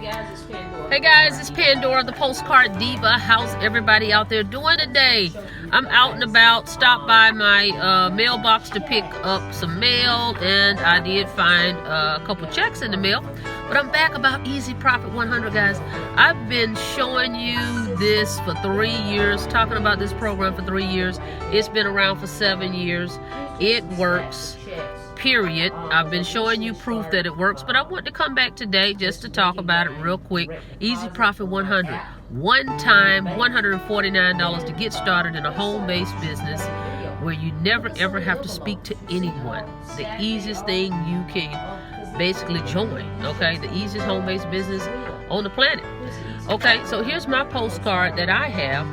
Hey guys, it's Pandora, the Postcard Diva. How's everybody out there doing today? I'm out and about, stopped by my mailbox to pick up some mail, and I did find a couple checks in the mail. But I'm back about Easy Profit 100, guys. I've been showing you this for 3 years, talking about this program for 3 years. It's been around for 7 years. It works. Period. I've been showing you proof that it works, but I want to come back today just to talk about it real quick. Easy Profit 100. One time, $149 to get started in a home-based business where you never ever have to speak to anyone. The easiest thing you can basically join, okay? The easiest home-based business on the planet. Okay, so here's my postcard that I have,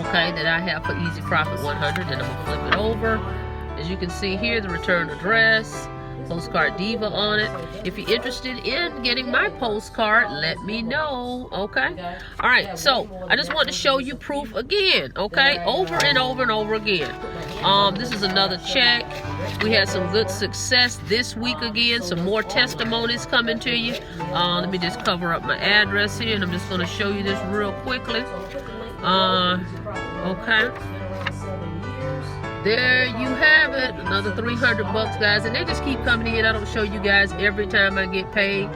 okay, that I have for Easy Profit 100, and I'm gonna flip it over. As you can see here, the return address, Postcard Diva on it. If you're interested in getting my postcard, let me know, okay? All right, so I just want to show you proof again, okay? Over and over and over again. This is another check. We had some good success this week again. Some more testimonies coming to you. Let me just cover up my address here, and I'm just going to show you this real quickly. Okay. There you have it, another 300 bucks, guys, and they just keep coming in. I don't show you guys every time I get paid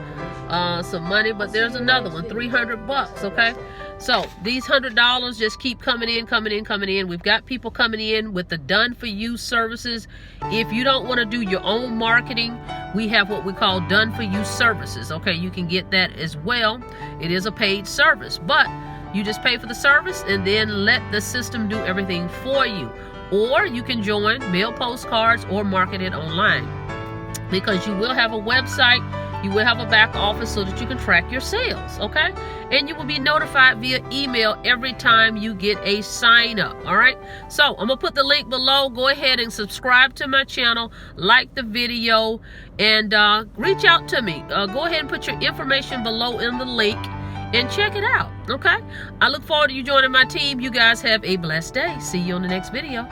some money, but there's another one, 300 bucks, okay? So these $100 just keep coming in. We've got people coming in with the done-for-you services. If you don't want to do your own marketing, we have what we call done-for-you services, okay? You can get that as well. It is a paid service, but you just pay for the service and then let the system do everything for you. Or you can join, mail postcards, or market it online. Because you will have a website, you will have a back office so that you can track your sales, okay? And you will be notified via email every time you get a sign up, all right? So I'm gonna put the link below. Go ahead and subscribe to my channel, like the video, and reach out to me. Go ahead and put your information below in the link and check it out, okay? I look forward to you joining my team. You guys have a blessed day. See you on the next video.